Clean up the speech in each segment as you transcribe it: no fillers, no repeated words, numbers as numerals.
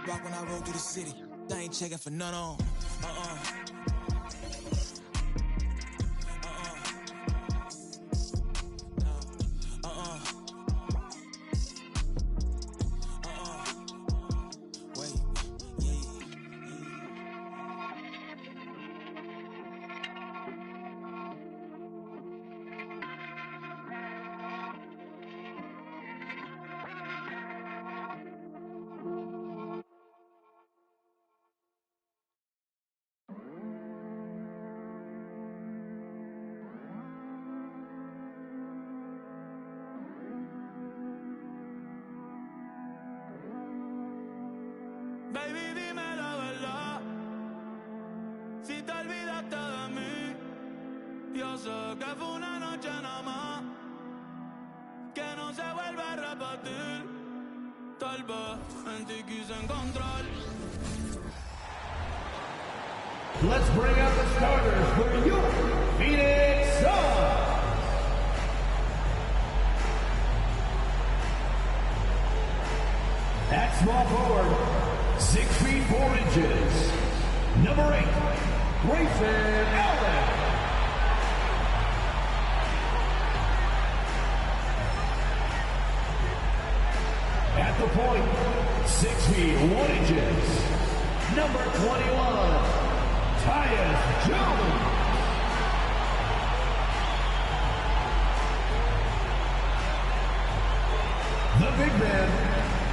block when I roll through the city. They ain't checking for none on. Baby, dime la verdad, si te olvidaste de mí. Yo sé que fue una noche nada más, que no se vuelve a repetir. Tal vez en ti quise encontrar. Let's bring out the starters for you, Phoenix Suns. At small forward, 6 feet 4 inches, number 8, Grayson Allen. At the point, 6 feet 1 inches, number 21, Tyus Jones. The big man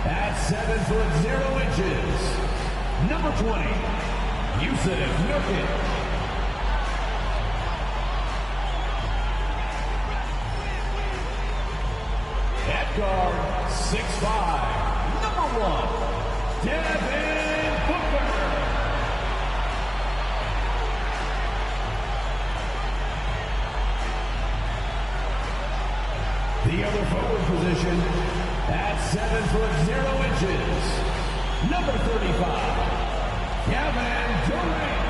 at 7 foot 0 inches, number 20, Yusuf Nurkic. At guard, 6'5", number 1, Devin Booker. The other forward position, at 7 foot 0 inches, number 35, Kevin Durant.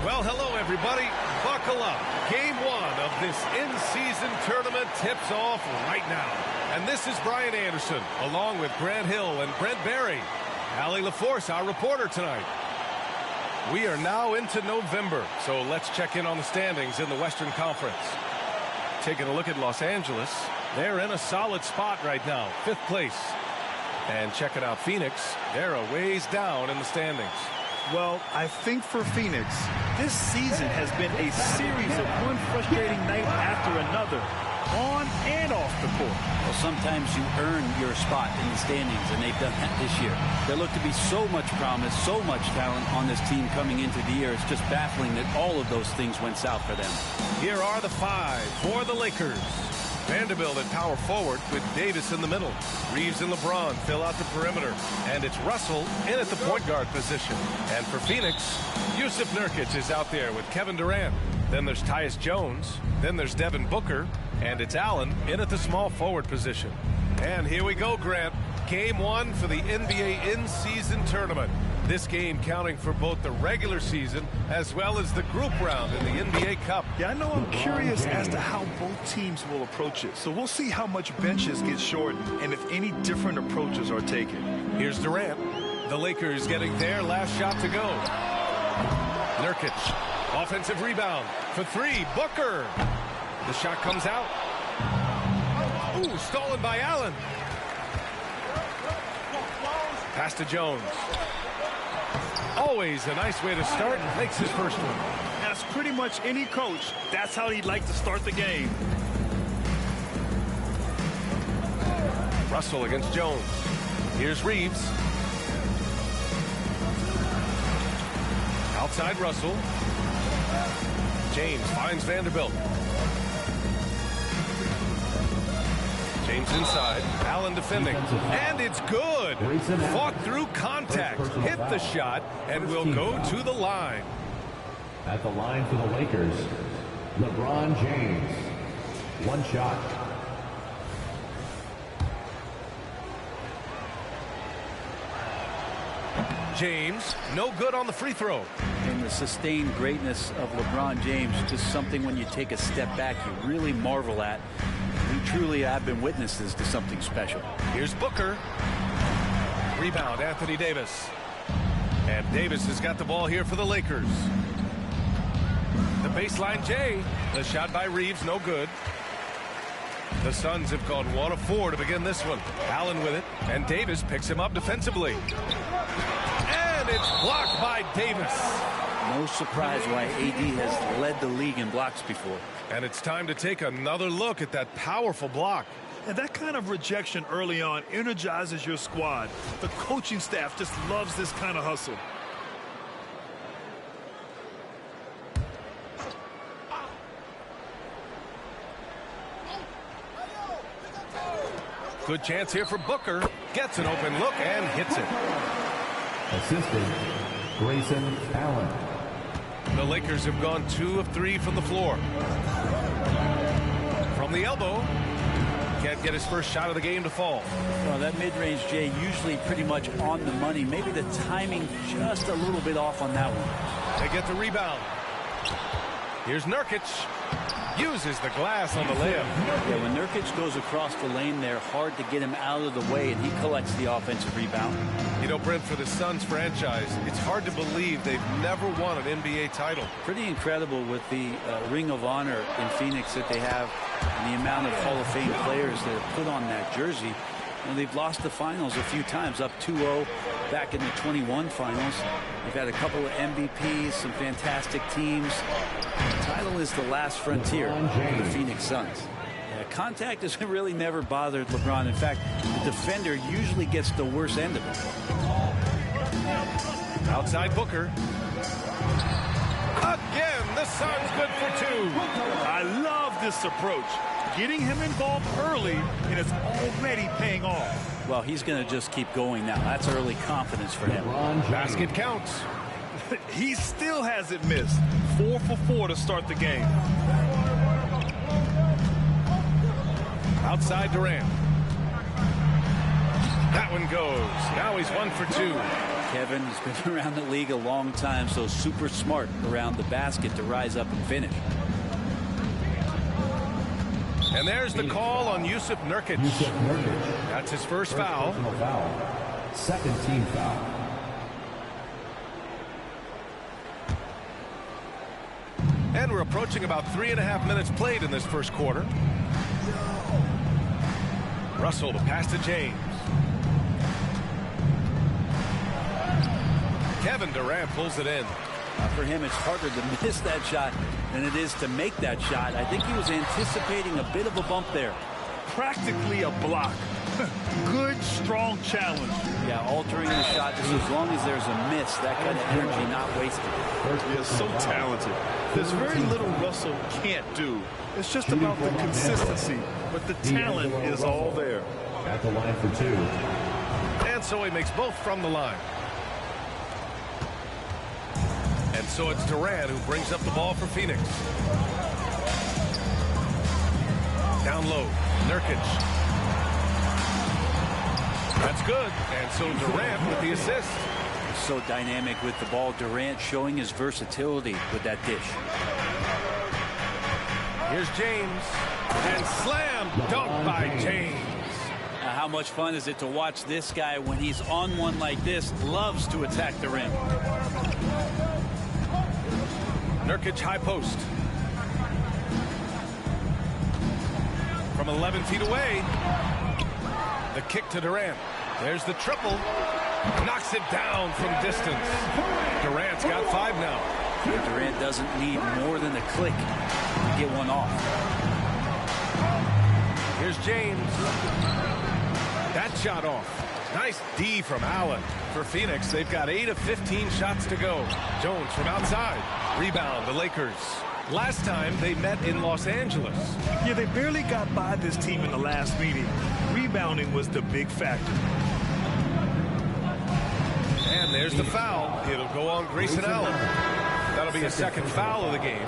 Well, hello everybody. Buckle up. Game 1 of this in-season tournament tips off right now. And this is Brian Anderson, along with Grant Hill and Brent Barry. Allie LaForce, our reporter tonight. We are now into November, so let's check in on the standings in the Western Conference. Taking a look at Los Angeles, they're in a solid spot right now, 5th place. And checking out Phoenix, they're a ways down in the standings. Well, I think for Phoenix, this season has been a series of one frustrating night after another, on and off the court. Well, sometimes you earn your spot in the standings, and they've done that this year. There looked to be so much promise, so much talent on this team coming into the year. It's just baffling that all of those things went south for them. Here are the 5 for the Lakers. Vanderbilt at power forward with Davis in the middle. Reeves and LeBron fill out the perimeter. And it's Russell in at the point guard position. And for Phoenix, Yusuf Nurkic is out there with Kevin Durant. Then there's Tyus Jones. Then there's Devin Booker. And it's Allen in at the small forward position. And here we go, Grant. Game 1 for the NBA in-season tournament. This game counting for both the regular season as well as the group round in the NBA Cup. Yeah, I know I'm curious as to how both teams will approach it. So we'll see how much benches get shortened and if any different approaches are taken. Here's Durant. The Lakers getting their last shot to go. Nurkic. Offensive rebound for 3. Booker. The shot comes out. Ooh, stolen by Allen. Pass to Jones. Always a nice way to start. Makes his first one. As pretty much any coach, that's how he'd like to start the game. Russell against Jones. Here's Reeves. Outside Russell. James finds Vanderbilt. James inside. Allen defending. And it's good. Fought through contact. Hit the shot and will go to the line. At the line for the Lakers, LeBron James. 1 shot. James, no good on the free throw. And the sustained greatness of LeBron James, just something when you take a step back you really marvel at. He truly have been witnesses to something special. Here's Booker. Rebound, Anthony Davis. And Davis has got the ball here for the Lakers. The baseline J. The shot by Reeves, no good. The Suns have gone 1 of 4 to begin this one. Allen with it, and Davis picks him up defensively. And it's blocked by Davis. No surprise why AD has led the league in blocks before. And it's time to take another look at that powerful block. And that kind of rejection early on energizes your squad. The coaching staff just loves this kind of hustle. Good chance here for Booker. Gets an open look and hits it. Assistant, Grayson Allen. The Lakers have gone 2 of 3 from the floor. From the elbow. Can't get his first shot of the game to fall. Well, that mid-range J usually pretty much on the money. Maybe the timing just a little bit off on that one. They get the rebound. Here's Nurkic. Uses the glass on the layup. Yeah, when Nurkic goes across the lane there, hard to get him out of the way, and he collects the offensive rebound. You know, Brent, for the Suns franchise, it's hard to believe they've never won an NBA title. Pretty incredible with the Ring of Honor in Phoenix that they have and the amount of Hall of Fame players that are put on that jersey. And they've lost the finals a few times, up 2-0 back in the 21 finals. They've had a couple of MVPs, some fantastic teams. The title is the last frontier for the Phoenix Suns. Contact has really never bothered LeBron. In fact, the defender usually gets the worst end of it. Outside Booker. Again, the Suns good for 2. I love this approach. Getting him involved early, and it's already paying off. Well, he's going to just keep going now. That's early confidence for him. Basket counts. He still hasn't missed. 4 for 4 to start the game. Outside Durant. That one goes. Now he's 1 for 2. Kevin has been around the league a long time, so super smart around the basket to rise up and finish. And there's the call on Yusuf Nurkic. That's his first foul. Second team foul. And we're approaching about 3.5 minutes played in this first quarter. Russell, the pass to James. Kevin Durant pulls it in. For him, it's harder to miss that shot than it is to make that shot. I think he was anticipating a bit of a bump there. Practically a block. Good, strong challenge. Yeah, altering the shot just as long as there's a miss. That kind of energy not wasted. He is so talented. There's very little Russell can't do. It's just about the consistency, but the talent is all there. At the line for 2. And so he makes both from the line. And so it's Durant who brings up the ball for Phoenix. Down low, Nurkic. That's good. And so Durant with the assist. So dynamic with the ball. Durant showing his versatility with that dish. Here's James. And slam dunk by James. How much fun is it to watch this guy when he's on one like this? Loves to attack the rim. Nurkic high post. From 11 feet away. The kick to Durant. There's the triple. Knocks it down from distance. Durant's got 5 now. And Durant doesn't need more than a click to get one off. Here's James. That shot off. Nice D from Allen. For Phoenix, they've got 8 of 15 shots to go. Jones from outside. Rebound, the Lakers. Last time they met in Los Angeles. Yeah, they barely got by this team in the last meeting. Rebounding was the big factor. And there's the foul. It'll go on Grayson Allen. That'll be a second foul of the game.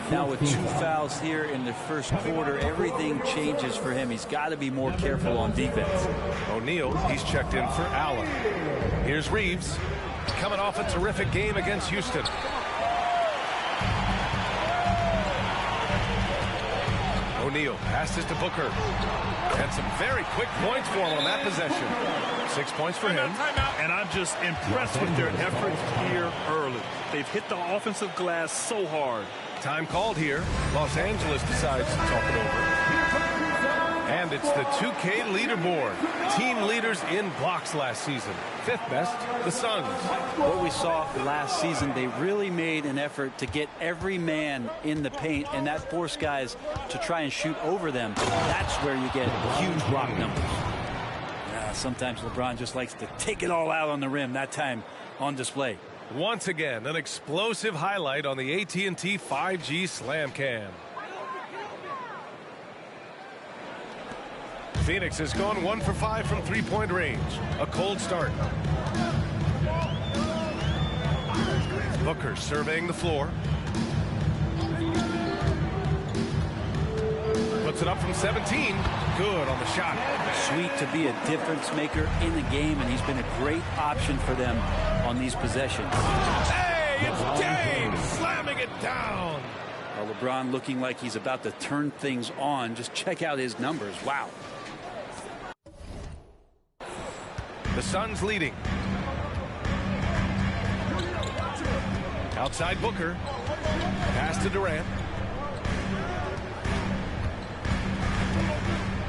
Now with 2 fouls here in the first quarter, everything changes for him. He's got to be more careful on defense. O'Neal, he's checked in for Allen. Here's Reeves, coming off a terrific game against O'Neal passes to Booker. And some very quick points for him on that possession. 6 points for him. And I'm just impressed with their effort here early. They've hit the offensive glass so hard. Time called here. Los Angeles decides to talk it over. And it's the 2K leaderboard. Team leaders in blocks last season. 5th best, the Suns. What we saw last season, they really made an effort to get every man in the paint, and that forced guys to try and shoot over them. That's where you get huge block numbers. Sometimes LeBron just likes to take it all out on the rim, that time on display. Once again, an explosive highlight on the AT&T 5G Slam Cam. Phoenix has gone 1 for 5 from three-point range. A cold start. Booker surveying the floor. Puts it up from 17. Good on the shot. Sweet to be a difference maker in the game, and he's been a great option for them on these possessions. Hey, it's James slamming it down. Well, LeBron looking like he's about to turn things on. Just check out his numbers. Wow. The Suns leading. Outside Booker. Pass to Durant.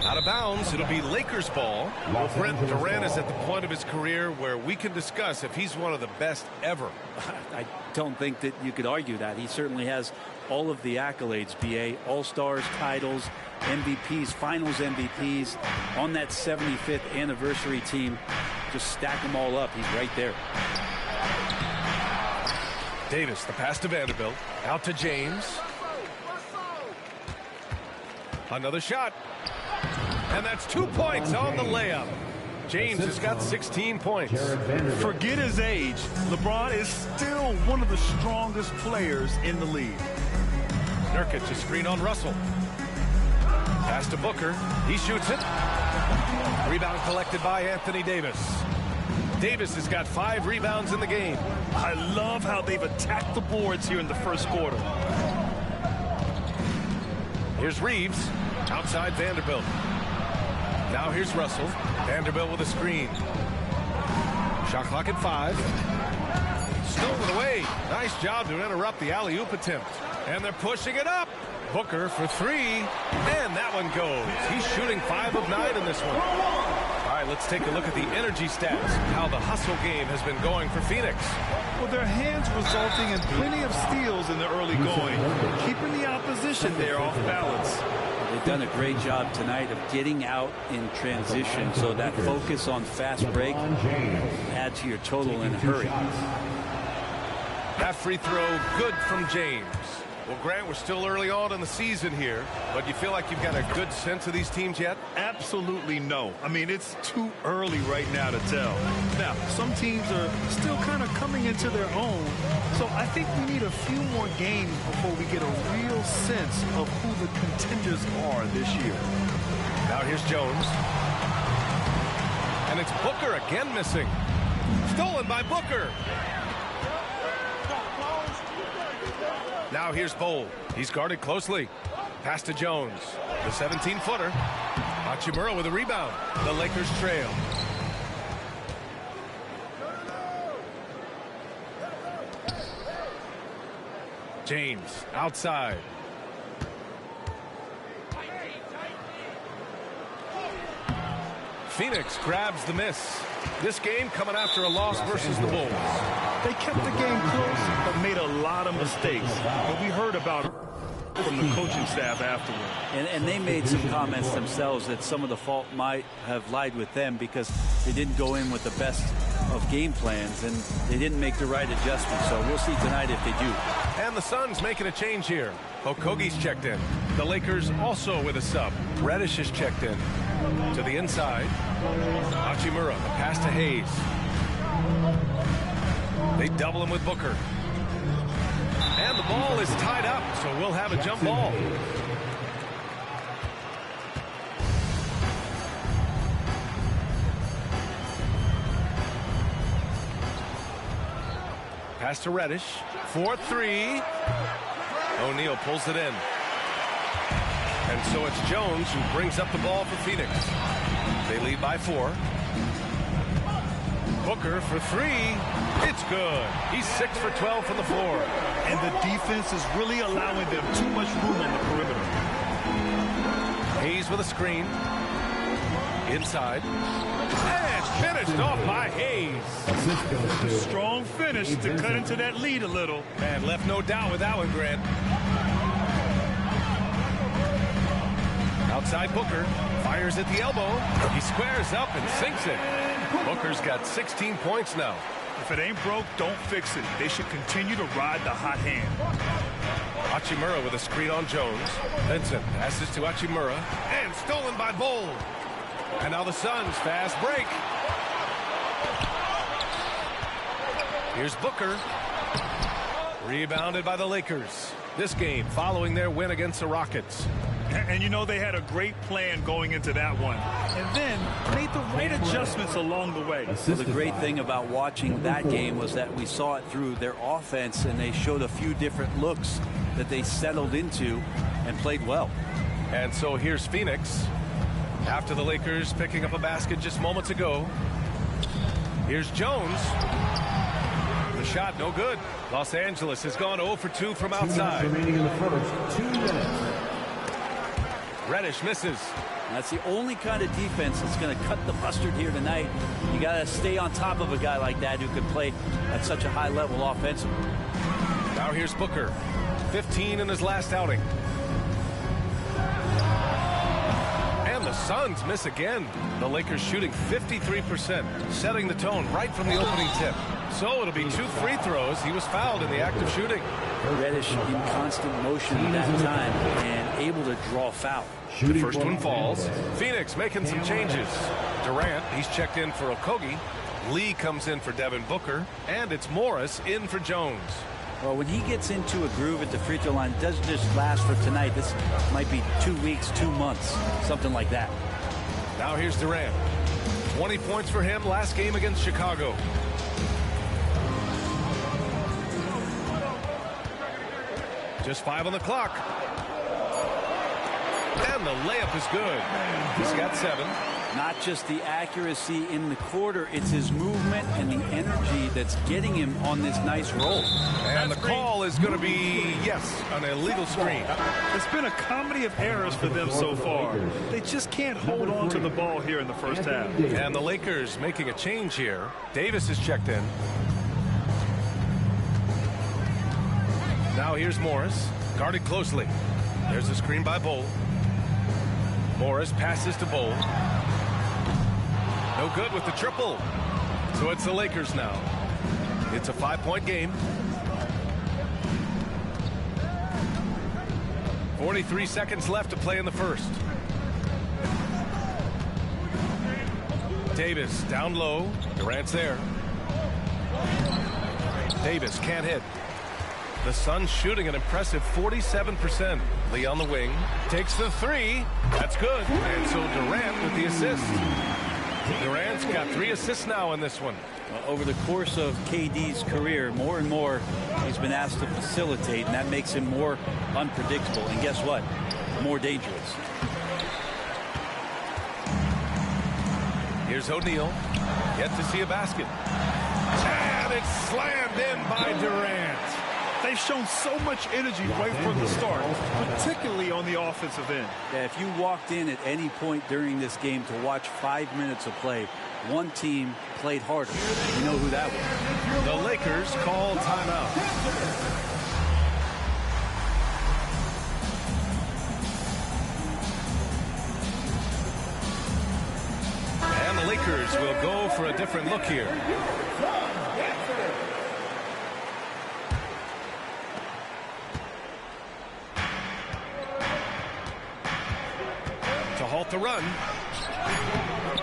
Out of bounds. It'll be Lakers ball. Well, Brent, Durant is at the point of his career where we can discuss if he's one of the best ever. I don't think that you could argue that. He certainly has all of the accolades, BA. All-Stars, titles, MVPs, Finals MVPs. On that 75th anniversary team, just stack them all up. He's right there. Davis, the pass to Vanderbilt. Out to James. Another shot. And that's 2 points on the layup. James has got 16 points. Forget his age. LeBron is still one of the strongest players in the league. Nurkic, a screen on Russell. Pass to Booker. He shoots it. Rebound collected by Anthony Davis. Davis has got 5 rebounds in the game. I love how they've attacked the boards here in the first quarter. Here's Reeves. Outside Vanderbilt. Now here's Russell. Vanderbilt with a screen. Shot clock at 5. Stolen away. Nice job to interrupt the alley-oop attempt. And they're pushing it up. Booker for 3. And that one goes. He's shooting 5 of 9 in this one. All right, let's take a look at the energy stats. How the hustle game has been going for Phoenix. Well, their hands resulting in plenty of steals in the early going, keeping the opposition there off balance. They've done a great job tonight of getting out in transition, so that focus on fast break add to your total in a hurry. That free throw good from James. Well, Grant, we're still early on in the season here, but you feel like you've got a good sense of these teams yet? Absolutely no. I mean, it's too early right now to tell. Now, some teams are still kind of coming into their own, so I think we need a few more games before we get a real sense of who the contenders are this year. Now here's Jones. And it's Booker again missing. Stolen by Booker. Now here's Bowl. He's guarded closely. Pass to Jones. The 17-footer. Hachimura with a rebound. The Lakers trail. James outside. Phoenix grabs the miss. This game coming after a loss versus the Bulls. They kept the game close, but made a lot of mistakes. But we heard about it from the coaching staff afterward. And they made some comments themselves that some of the fault might have lied with them because they didn't go in with the best of game plans and they didn't make the right adjustments. So we'll see tonight if they do. And the Suns making a change here. Okogie's checked in. The Lakers also with a sub. Reddish is checked in. To the inside. Hachimura, a pass to Hayes. They double him with Booker. And the ball is tied up, so we'll have a jump ball. Pass to Reddish. 4-3. O'Neal pulls it in. And so it's Jones who brings up the ball for Phoenix. They lead by 4. Booker for 3. It's good. He's 6 for 12 from the floor. And the defense is really allowing them too much room on the perimeter. Hayes with a screen. Inside. And finished off by Hayes. Strong finish to cut into that lead a little. And left no doubt with that one, Grant. Outside Booker. Fires at the elbow. He squares up and sinks it. Booker's got 16 points now. If it ain't broke, don't fix it. They should continue to ride the hot hand. Hachimura with a screen on Jones. Vincent passes to Hachimura. And stolen by Bowl. And now the Suns fast break. Here's Booker. Rebounded by the Lakers. This game following their win against the Rockets. And you know they had a great plan going into that one. And then made the right adjustments along the way. Well, the great thing about watching that game was that we saw it through their offense, and they showed a few different looks that they settled into and played well. And so here's Phoenix. After the Lakers picking up a basket just moments ago. Here's Jones. The shot no good. Los Angeles has gone 0 for 2 from outside. Remaining in the first 2 minutes. Reddish misses. That's the only kind of defense that's going to cut the mustard here tonight. You got to stay on top of a guy like that who can play at such a high level offensively. Now here's Booker. 15 in his last outing. And the Suns miss again. The Lakers shooting 53%, setting the tone right from the opening tip. So it'll be 2 free throws. He was fouled in the act of shooting. Reddish in constant motion at that time and able to draw foul. The first one falls. Phoenix making some changes. Durant, he's checked in for Okogie. Lee comes in for Devin Booker. And it's Morris in for Jones. Well, when he gets into a groove at the free throw line, it doesn't just last for tonight. This might be 2 weeks, 2 months, something like that. Now here's Durant. 20 points for him last game against Chicago. Just 5 on the clock. And the layup is good. He's got 7. Not just the accuracy in the quarter, it's his movement and the energy that's getting him on this nice roll. And the call is going to be, yes, an illegal screen. It's been a comedy of errors for them so far. They just can't hold on to the ball here in the first half. And the Lakers making a change here. Davis is checked in. Now here's Morris, guarded closely. There's a screen by Bowl. Morris passes to Bowl. No good with the triple. So it's the Lakers now. It's a 5-point game. 43 seconds left to play in the first. Davis down low. Durant's there. Davis can't hit. The Suns shooting an impressive 47%. Lee on the wing. Takes the 3. That's good. And so Durant with the assist. Durant's got 3 assists now in this one. Over the course of KD's career, more and more he's been asked to facilitate, and that makes him more unpredictable. And guess what? More dangerous. Here's O'Neal. Yet to see a basket. And it's slammed in by Durant. They've shown so much energy right from the start, particularly on the offensive end. Yeah, if you walked in at any point during this game to watch 5 minutes of play, one team played harder. You know who that was. The Lakers call timeout. And the Lakers will go for a different look here. To halt the run.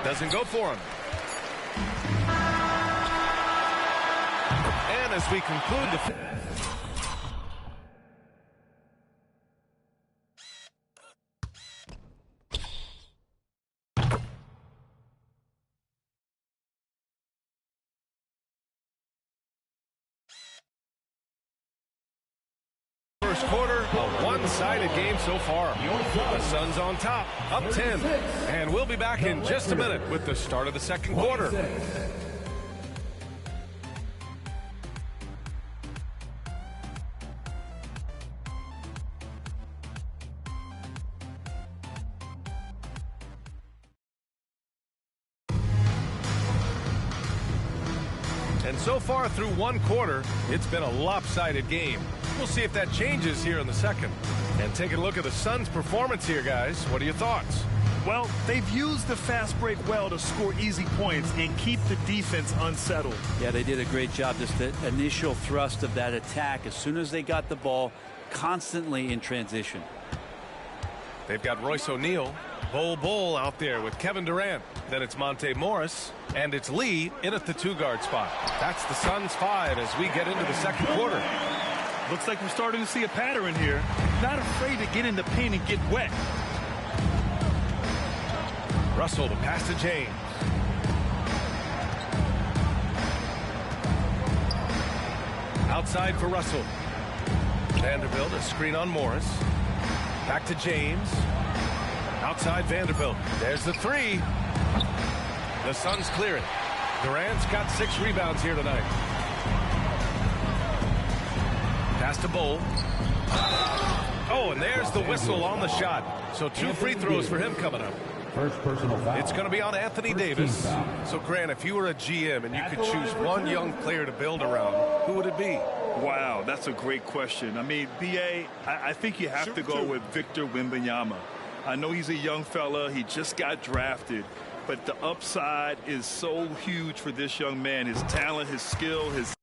Doesn't go for him. And as we conclude the first quarter, a one-sided game so far. The Suns on top, up 10. And we'll be back in just a minute with the start of the second quarter. And so far through one quarter, it's been a lopsided game. We'll see if that changes here in the second. And taking a look at the Suns' performance here, guys. What are your thoughts? Well, they've used the fast break well to score easy points and keep the defense unsettled. Yeah, they did a great job. Just the initial thrust of that attack, as soon as they got the ball, constantly in transition. They've got Royce O'Neal, Bull out there with Kevin Durant. Then it's Monte Morris, and it's Lee in at the two-guard spot. That's the Suns' 5 as we get into the second quarter. Looks like we're starting to see a pattern here. Not afraid to get in the paint and get wet. Russell, the pass to James. Outside for Russell. Vanderbilt, a screen on Morris. Back to James. Outside Vanderbilt. There's the three. The Suns clear it. Durant's got 6 rebounds here tonight. Pass to Bull. Oh, and there's the whistle on the shot. So 2 free throws for him coming up. First personal foul. It's going to be on Anthony Davis. So, Grant, if you were a GM and you could choose one young player to build around, who would it be? Wow, that's a great question. I mean, B.A., I think you have to go with Victor Wembanyama. I know he's a young fella. He just got drafted. But the upside is so huge for this young man. His talent, his skill, his...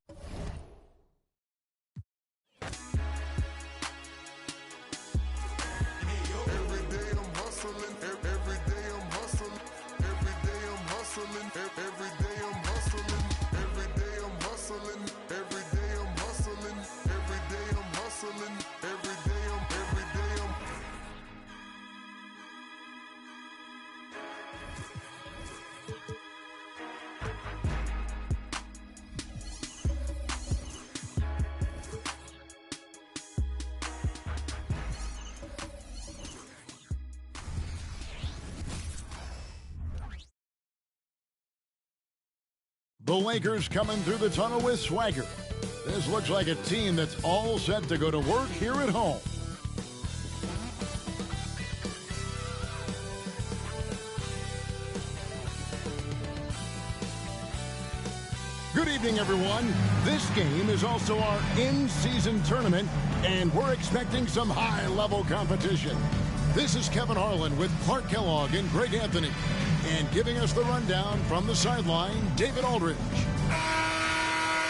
The Lakers coming through the tunnel with swagger. This looks like a team that's all set to go to work here at home. Good evening, everyone. This game is also our in-season tournament, and we're expecting some high-level competition. This is Kevin Harlan with Clark Kellogg and Greg Anthony. And giving us the rundown from the sideline, David Aldridge.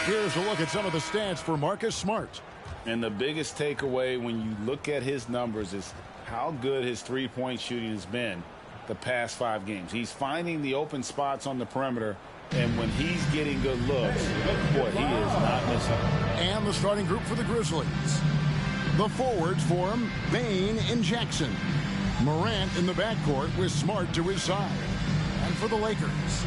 Here's a look at some of the stats for Marcus Smart. And the biggest takeaway when you look at his numbers is how good his three-point shooting has been the past 5 games. He's finding the open spots on the perimeter, and when he's getting good looks, boy, he is not missing. And the starting group for the Grizzlies. The forwards for him, Bane and Jackson. Morant in the backcourt with Smart to his side. And for the Lakers,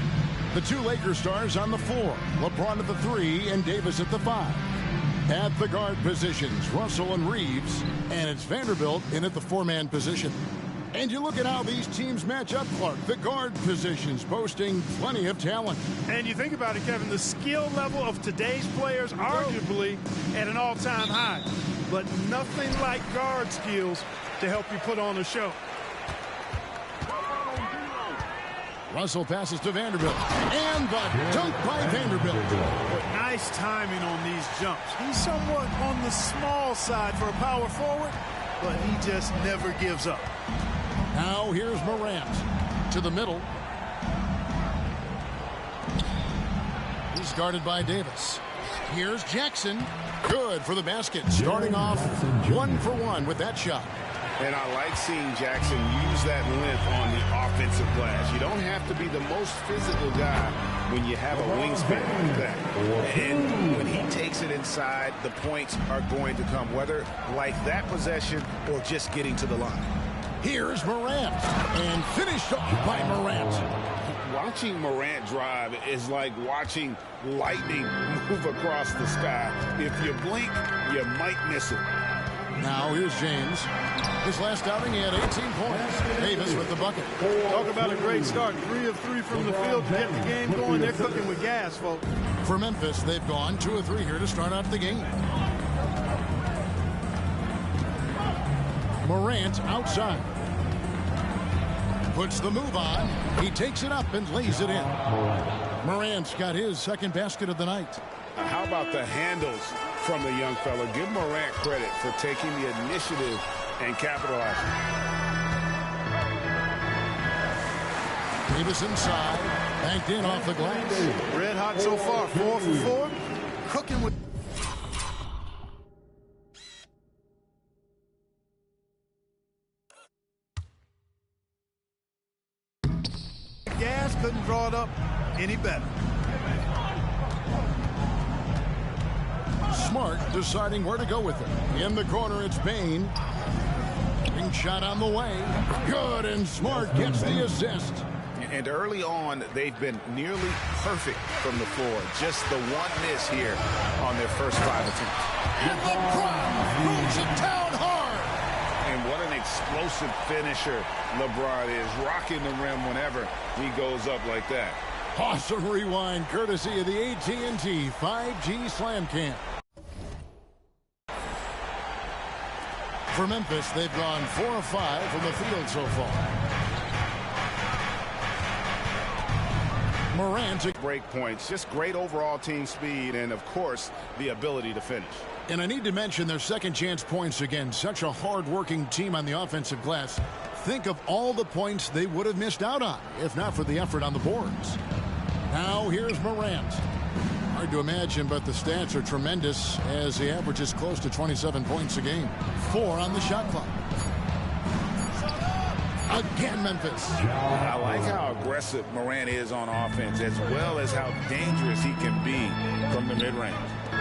the 2 Lakers stars on the floor, LeBron at the 3 and Davis at the 5. At the guard positions, Russell and Reeves, and it's Vanderbilt in at the 4-man position. And you look at how these teams match up, Clark. The guard positions boasting plenty of talent. And you think about it, Kevin, the skill level of today's players arguably at an all-time high. But nothing like guard skills to help you put on a show. Russell passes to Vanderbilt. And the dunk by Vanderbilt. Nice timing on these jumps. He's somewhat on the small side for a power forward, but he just never gives up. Now here's Morant to the middle. He's guarded by Davis. Here's Jackson. Good for the basket. Starting off 1 for 1 with that shot. And I like seeing Jackson use that length on the offensive glass. You don't have to be the most physical guy when you have a wingspan like that. And when he takes it inside, the points are going to come, whether like that possession or just getting to the line. Here's Morant. And finished off by Morant. Watching Morant drive is like watching lightning move across the sky. If you blink, you might miss it. Now here's James. His last outing, he had 18 points. Davis with the bucket. Talk about a great start. 3 of 3 from the field to get the game going. They're cooking with gas, folks. For Memphis, they've gone 2 of 3 here to start out the game. Morant outside. Puts the move on. He takes it up and lays it in. Morant's got his second basket of the night. How about the handles from the young fella? Give Morant credit for taking the initiative and capitalizing. Davis inside. Banked in off the glass. Red hot so far. 4 for 4. Cooking with... gas, couldn't draw it up any better. Smart deciding where to go with it. In the corner, it's Bain. Ring shot on the way. Good, and Smart gets the assist. And early on, they've been nearly perfect from the floor. Just the one miss here on their first 5 attempts. And the crowd throws it down hard. And what an explosive finisher LeBron is, rocking the rim whenever he goes up like that. Awesome rewind, courtesy of the AT&T 5G Slam Cam. For Memphis, they've gone 4 of 5 from the field so far. Morant. Break points, just great overall team speed, and of course, the ability to finish. And I need to mention their second chance points again. Such a hard-working team on the offensive glass. Think of all the points they would have missed out on, if not for the effort on the boards. Now here's Morant. Hard to imagine, but the stats are tremendous as he averages close to 27 points a game. 4 on the shot clock. Again, Memphis. I like how aggressive Morant is on offense, as well as how dangerous he can be from the mid-range.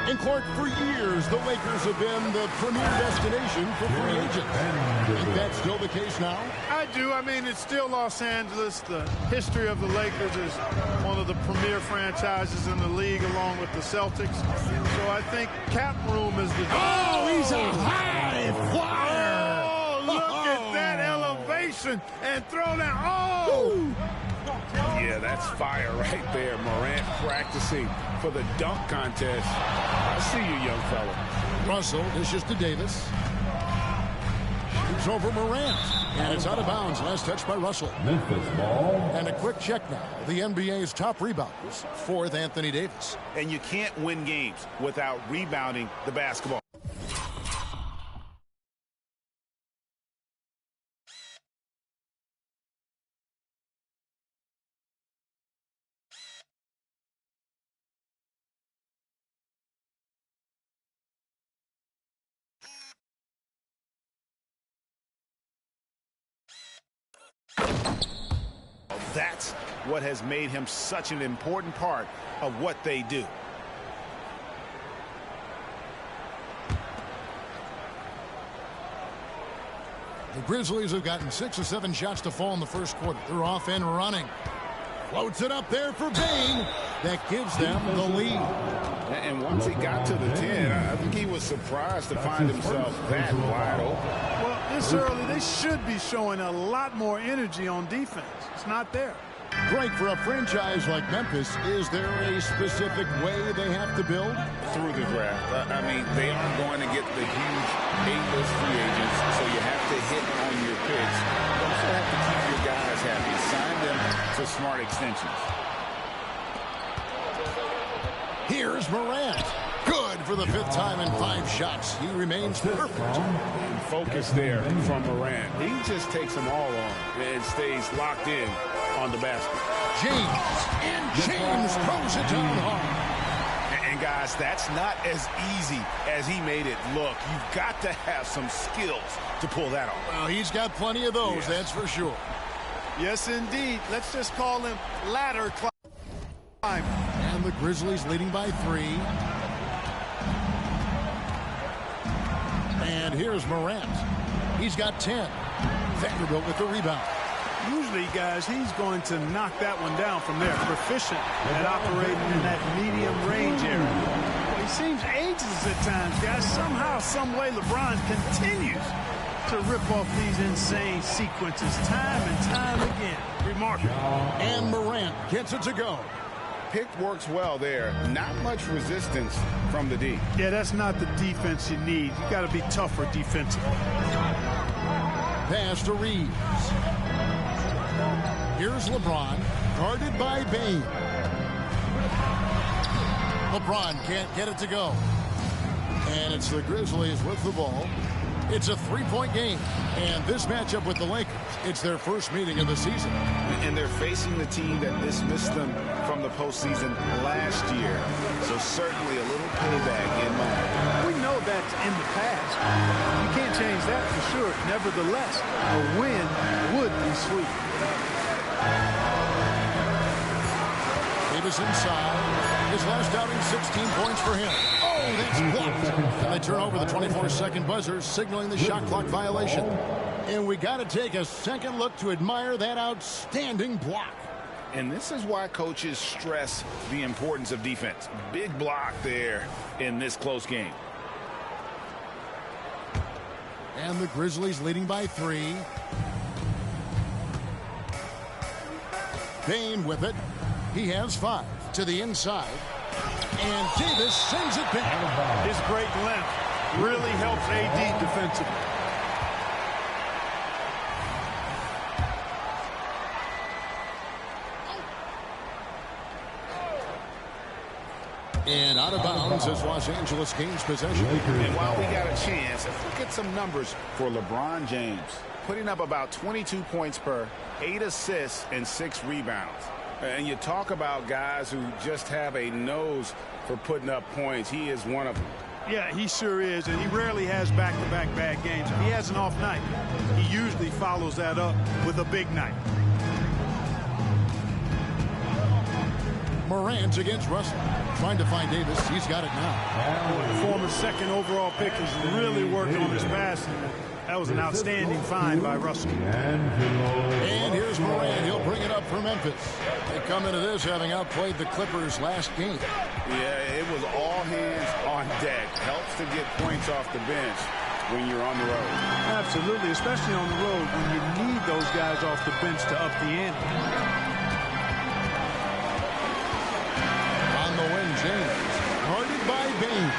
And Clark, for years, the Lakers have been the premier destination for free agents. Is that still the case now? I do. I mean, it's still Los Angeles. The history of the Lakers is one of the premier franchises in the league, along with the Celtics. So I think cap room is the... Oh, he's a high flyer! Oh, look at that elevation and throw down. Oh! Yeah, that's fire right there. Morant practicing for the dunk contest. I see you, young fella. Russell dishes to Davis. Shoots over Morant. And it's out of bounds. Last touch by Russell. Memphis ball. And a quick check now. The NBA's top rebounders. 4th, Anthony Davis. And you can't win games without rebounding the basketball. That's what has made him such an important part of what they do. The Grizzlies have gotten 6 or 7 shots to fall in the first quarter. They're off and running. Floats it up there for Bain. That gives them the lead. And once he got to the 10, I think he was surprised to find himself that wide open. Well, this early, they should be showing a lot more energy on defense. It's not there. Greg, for a franchise like Memphis, is there a specific way they have to build? Through the draft. I mean, they aren't going to get the huge A-list free agents, so you have to hit on your picks. You also have to keep your guys happy. Sign them to smart extensions. Here's Morant. Good for the 5th time in 5 shots. He remains perfect. And focus there from Morant. He just takes them all on and stays locked in on the basket. James throws it down hard. And guys, that's not as easy as he made it look. You've got to have some skills to pull that off. Well, he's got plenty of those, yes. That's for sure. Yes, indeed. Let's just call him ladder climb. And the Grizzlies leading by 3. And here's Morant. He's got 10. Vanderbilt with the rebound. Usually, guys, he's going to knock that one down from there. Proficient at operating in that medium range area. It seems ageless at times, guys. Somehow, some way, LeBron continues to rip off these insane sequences time and time again. Remarkable. And Morant gets it to go. Pick works well there. Not much resistance from the D. Yeah, that's not the defense you need. You got to be tougher defensively. Pass to Reeves. Here's LeBron, guarded by Bane. LeBron can't get it to go. And it's the Grizzlies with the ball. It's a three-point game. And this matchup with the Lakers, it's their first meeting of the season. And they're facing the team that dismissed them from the postseason last year. So certainly a little payback in mind. We know that's in the past. You can't change that for sure. Nevertheless, a win would be sweet. Davis inside. His last outing, 16 points for him. Oh, that's blocked. And they turn over the 24-second buzzer, signaling the shot clock violation. And we got to take a second look to admire that outstanding block. And this is why coaches stress the importance of defense. Big block there in this close game. And the Grizzlies leading by 3. Bane with it. He has 5 to the inside. And Davis sends it back. His great length really helps AD defensively. And out of bounds as Los Angeles gains possession. And while we got a chance, let's look at some numbers for LeBron James. Putting up about 22 points per, 8 assists, and 6 rebounds. And you talk about guys who just have a nose for putting up points. He is one of them. Yeah, he sure is, and he rarely has back-to-back bad games. If he has an off night, he usually follows that up with a big night. Morant against Russell. Trying to find Davis. He's got it now. The former second overall pick is really working on his passing. That was an outstanding find by Russell. And here's Morant. He'll bring it up for Memphis. They come into this having outplayed the Clippers last game. Yeah, it was all hands on deck. Helps to get points off the bench when you're on the road. Absolutely, especially on the road when you need those guys off the bench to up the ante. On the wing, James. Guarded by Bane.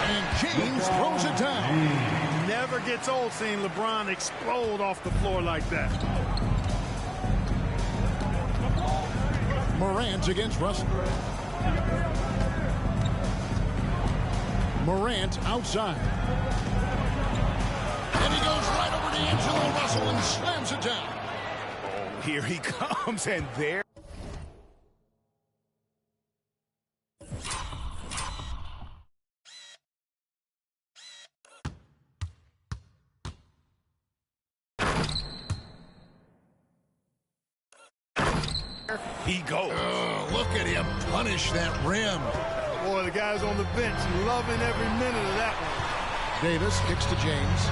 And James throws it down. Never gets old seeing LeBron explode off the floor like that. Morant against Russell. Morant outside. And he goes right over to D'Angelo Russell and slams it down. Oh, here he comes, and there. He goes. Oh, look at him punish that rim. Boy, the guys on the bench loving every minute of that one. Davis kicks to James.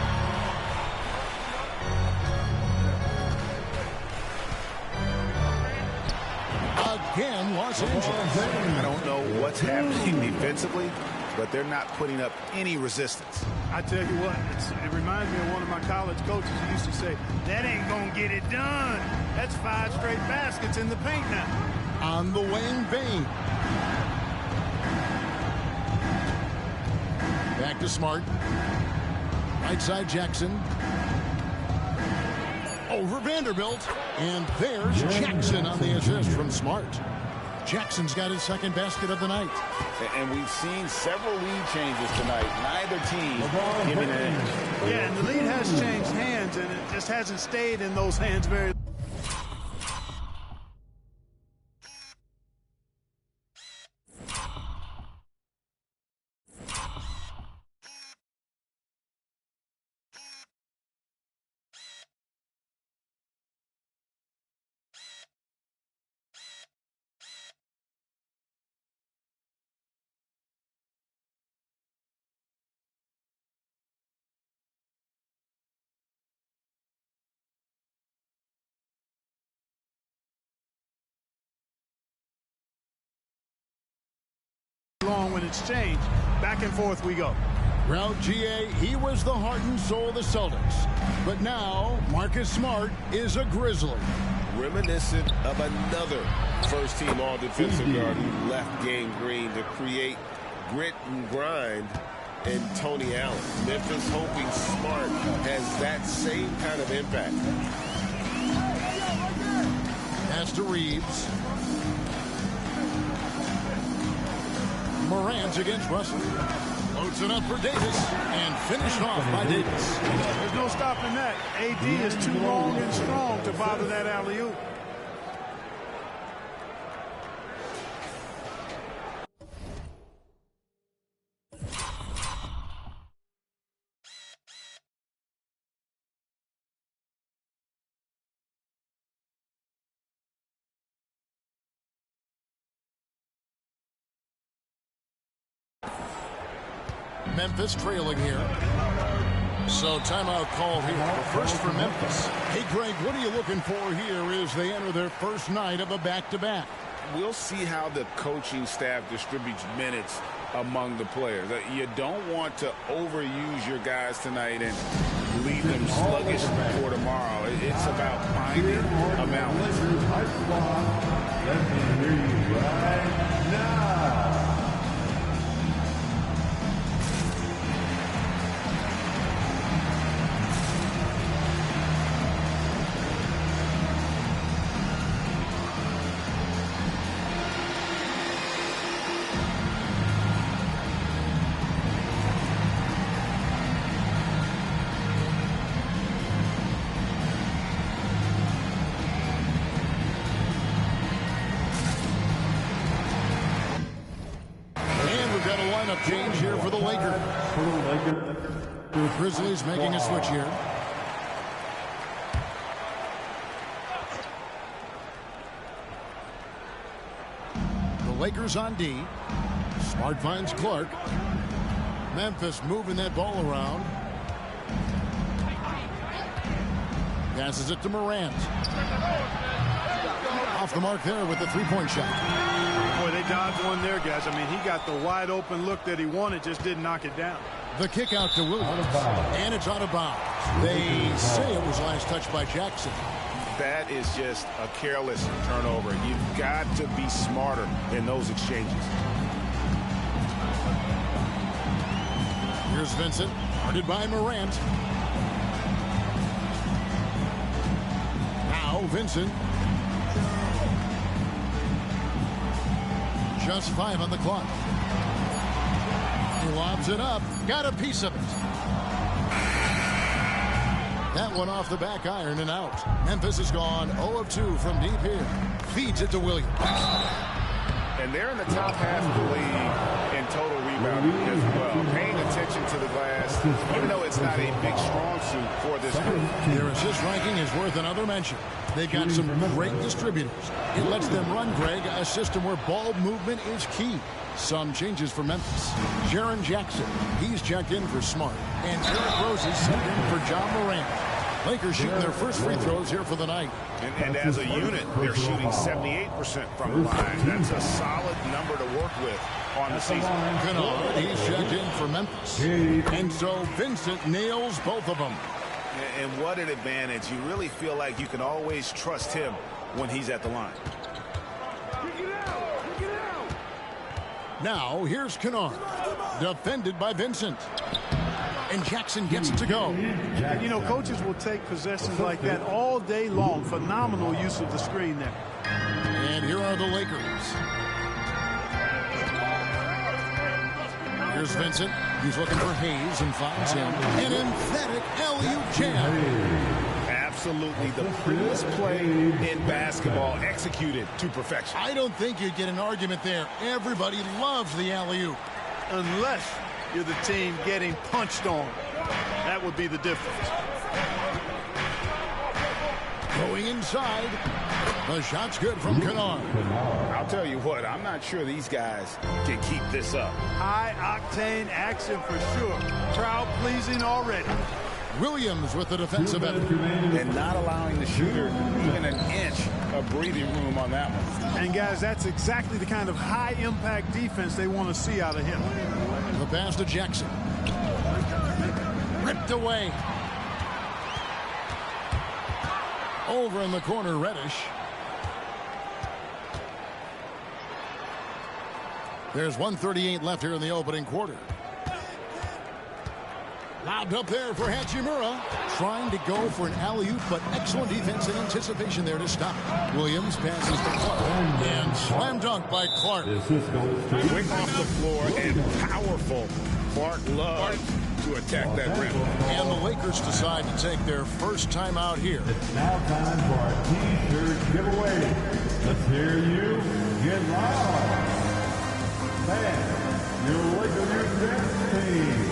Again, Los Angeles. I don't know what's happening defensively, but they're not putting up any resistance. I tell you what, it reminds me of one of my college coaches who used to say, that ain't gonna get it done. That's 5 straight baskets in the paint now. On the wing, Bane. Back to Smart. Right side, Jackson. Over Vanderbilt. And there's Jackson on the assist from Smart. Jackson's got his second basket of the night. And we've seen several lead changes tonight. Neither team giving an edge. Yeah, and the lead has changed hands, and it just hasn't stayed in those hands very exchange. Back and forth we go. Well, GA, he was the heart and soul of the Celtics. But now, Marcus Smart is a Grizzly. Reminiscent of another first-team all-defensive guard who left Gang Green to create grit and grind in Tony Allen. Memphis hoping Smart has that same kind of impact. Pass to Reeves. Morant against Russell. Loads it up for Davis and finished off by Davis. There's no stopping that. AD is too long and strong to bother that alley-oop. Memphis trailing here. So timeout call here. The first for Memphis. Hey, Greg, what are you looking for here as they enter their first night of a back-to-back? We'll see how the coaching staff distributes minutes among the players. You don't want to overuse your guys tonight and leave them sluggish for tomorrow. It's about finding a balance. Let me hear you right now. Change here for the Lakers. The Grizzlies making a switch here. The Lakers on D. Smart finds Clark. Memphis moving that ball around. Passes it to Morant. Off the mark there with the three-point shot. Boy, they dodged one there, guys. I mean, he got the wide-open look that he wanted, just didn't knock it down. The kick out to Williams, and it's out of bounds. They say it was last touched by Jackson. That is just a careless turnover. You've got to be smarter in those exchanges. Here's Vincent, guarded by Morant. Now Vincent. Just 5 on the clock. He lobs it up. Got a piece of it. That one off the back iron and out. Memphis has gone 0 of 2 from deep here. Feeds it to Williams. And they're in the top half of the league in total rebounding as well. Paying attention to the glass, even though it's not a big strong suit for this group. Their assist ranking is worth another mention. They've got some great distributors. It lets them run, Greg, a system where ball movement is key. Some changes for Memphis. Jaren Jackson, he's checked in for Smart. And Derrick Rose is sent in for John Morant. Lakers shooting their first free throws here for the night. And as a unit, they're shooting 78% from the line. That's a solid number to work with on the season. Kennard, he's checked in for Memphis. And so Vincent nails both of them. And what an advantage. You really feel like you can always trust him when he's at the line. Now, here's Kennard. Defended by Vincent. And Jackson gets it to go. You know, coaches will take possessions like that all day long. Phenomenal use of the screen there. And here are the Lakers. Here's Vincent. He's looking for Hayes and finds him. An emphatic alley-oop jam. Absolutely the prettiest play in basketball, executed to perfection. I don't think you'd get an argument there. Everybody loves the alley-oop. Unless you're the team getting punched on. That would be the difference. Going inside. The shot's good from Kennard. I'll tell you what, I'm not sure these guys can keep this up. High-octane action for sure. Crowd-pleasing already. Williams with the defensive effort. And not allowing the shooter even an inch a breathing room on that one. And, guys, that's exactly the kind of high-impact defense they want to see out of him. The pass to Jackson. Ripped away. Over in the corner, Reddish. There's 1:38 left here in the opening quarter. Lobbed up there for Hachimura. Trying to go for an alley-oop, but excellent defense and anticipation there to stop it. Williams passes to Clark. And slam dunk by Clark. Quick off the floor and powerful. Clark loves to attack that rim. And the Lakers decide to take their first time out here. It's now time for our T-shirt giveaway. Let's hear you get loud. Man, your Lakers dance team.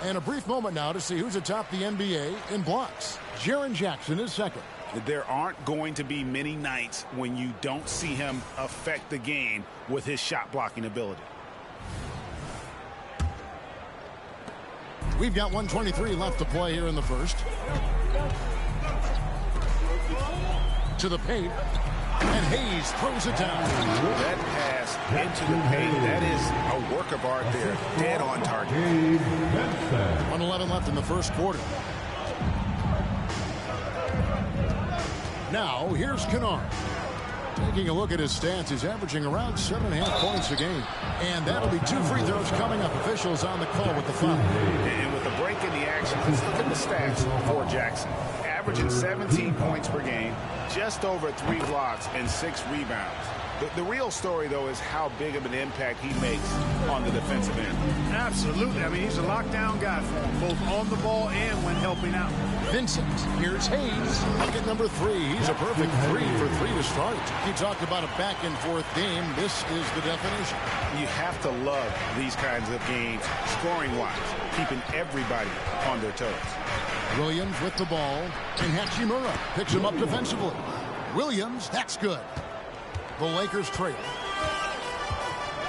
And a brief moment now to see who's atop the NBA in blocks. Jaren Jackson is second. There aren't going to be many nights when you don't see him affect the game with his shot blocking ability. We've got 1:23 left to play here in the first. To the paint. And Hayes throws it down. That pass into the paint, that is a work of art there. Dead on target. 1:11 left in the first quarter. Now, here's Kennard. Taking a look at his stats, he's averaging around 7.5 points a game. And that'll be 2 free throws coming up. Officials on the call with the foul. And with the break in the action, let's look at the stats for Jackson. Averaging 17 points per game, just over 3 blocks and 6 rebounds. The real story, though, is how big of an impact he makes on the defensive end. Absolutely. I mean, he's a lockdown guy for him, both on the ball and when helping out. Vincent, here's Hayes. Bucket number 3. He's a perfect 3 for 3 to start. He talked about a back-and-forth game. This is the definition. You have to love these kinds of games, scoring-wise, keeping everybody on their toes. Williams with the ball, and Hachimura picks him up defensively. Williams, that's good. The Lakers trail.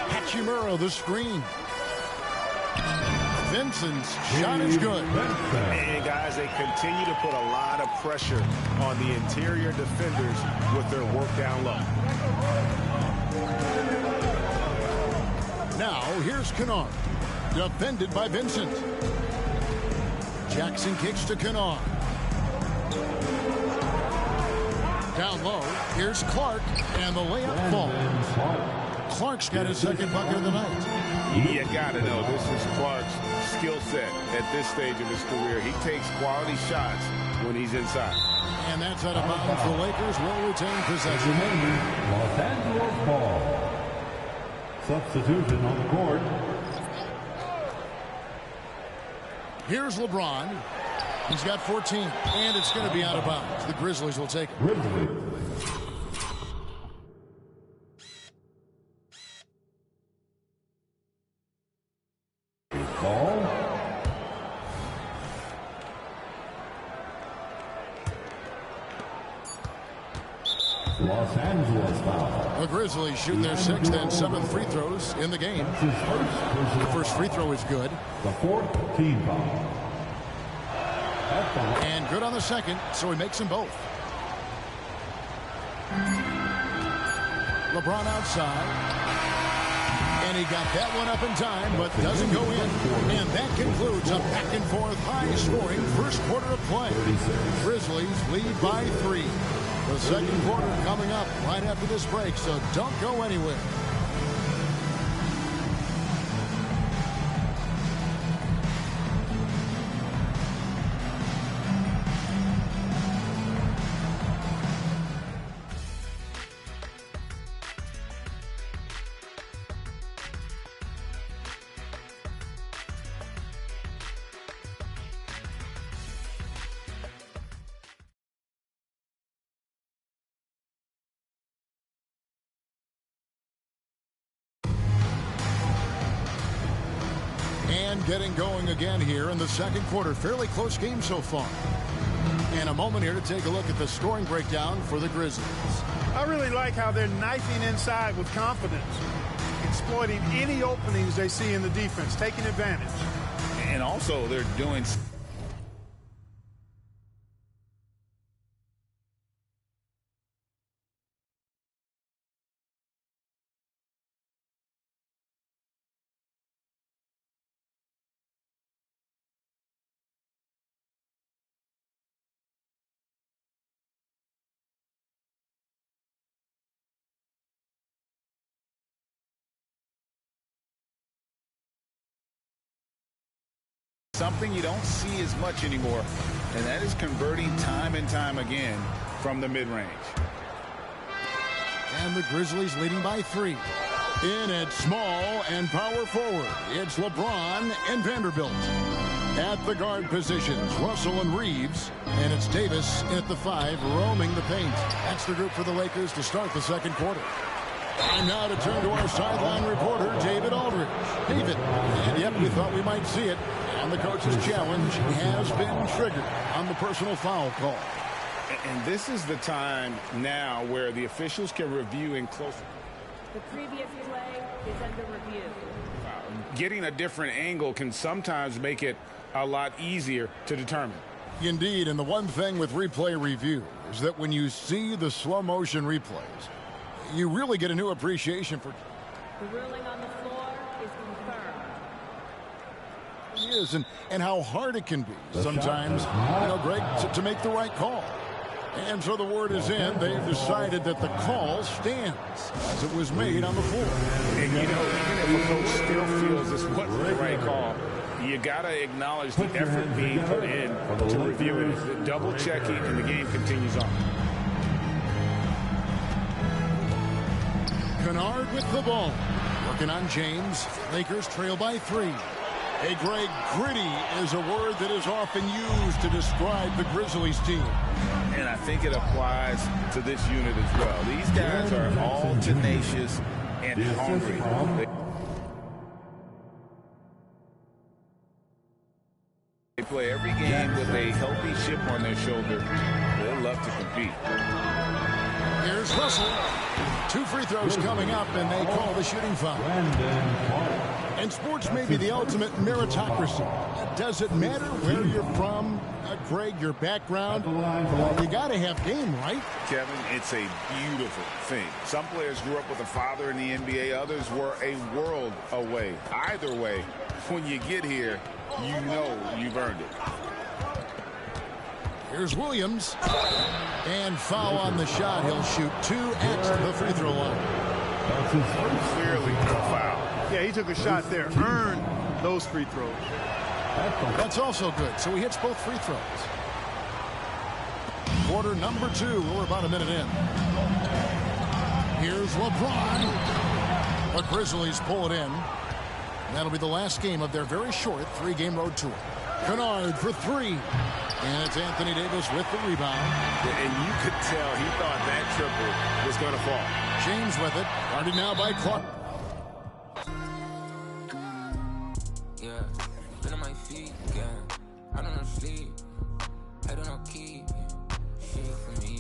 Hachimura, the screen. Vincent's shot is good. And guys, they continue to put a lot of pressure on the interior defenders with their work down low. Now, here's Kennard. Defended by Vincent. Jackson kicks to Kennard. Down low, here's Clark, and the layup falls. Clark's got his second bucket of the night. You gotta know, this is Clark's skill set at this stage of his career. He takes quality shots when he's inside. And that's out of bounds. The Lakers will retain possession. Los Angeles ball. Substitution on the court. Here's LeBron. He's got 14, and it's going to be out of bounds. The Grizzlies will take it. Grizzlies. Ball. Los Angeles foul. The Grizzlies shoot their 6th and 7th free throws in the game. The first free throw is good. The 4th team foul. And good on the second, so he makes them both. LeBron outside. And he got that one up in time, but doesn't go in. And that concludes a back-and-forth, high-scoring first quarter of play. Grizzlies lead by 3. The second quarter coming up right after this break, so don't go anywhere. And getting going again here in the second quarter. Fairly close game so far. And a moment here to take a look at the scoring breakdown for the Grizzlies. I really like how they're knifing inside with confidence, exploiting any openings they see in the defense, taking advantage. And also they're doing... something you don't see as much anymore, and that is converting time and time again from the mid-range. And the Grizzlies leading by 3. In at small and power forward, it's LeBron and Vanderbilt. At the guard positions, Russell and Reeves. And it's Davis in at the 5, roaming the paint. That's the group for the Lakers to start the second quarter. And now to turn to our sideline reporter, David Aldridge. David, and yep, we thought we might see it. And the coach's challenge has been triggered on the personal foul call. And this is the time now where the officials can review in close. The previous play is under review. Getting a different angle can sometimes make it a lot easier to determine. Indeed, and the one thing with replay review is that when you see the slow motion replays, you really get a new appreciation for... The ruling on the floor is confirmed. Is and how hard it can be sometimes, Greg, to make the right call. And so the word is in. They've decided that the call stands as it was made on the floor. And, even if a coach still feels this wasn't the right call, you got to acknowledge the effort being put in to review it. The double checking, and the game continues on. Kennard with the ball. Working on James. Lakers trail by 3. Hey, Greg, gritty is a word that is often used to describe the Grizzlies team. And I think it applies to this unit as well. These guys are all tenacious and hungry. They play every game with a healthy chip on their shoulder. They love to compete. Here's Russell. 2 free throws coming up, and they call the shooting foul. And sports may be the ultimate meritocracy. Does it matter where you're from, Greg, your background? You got to have game, right? Kevin, it's a beautiful thing. Some players grew up with a father in the NBA. Others were a world away. Either way, when you get here, you know you've earned it. Here's Williams. And foul on the shot. He'll shoot 2 at the free throw line. Clearly a foul. Yeah, he took a shot there. Earned those free throws. That's also good. So he hits both free throws. Quarter number 2. We're about a minute in. Here's LeBron. The Grizzlies pull it in. That'll be the last game of their very short 3-game road tour. Kennard for 3. And it's Anthony Davis with the rebound. And you could tell he thought that triple was going to fall. James with it. Guarded now by Clark. Yeah, been on my feet, yeah. I don't know sleep. I don't know keep. Shit for me.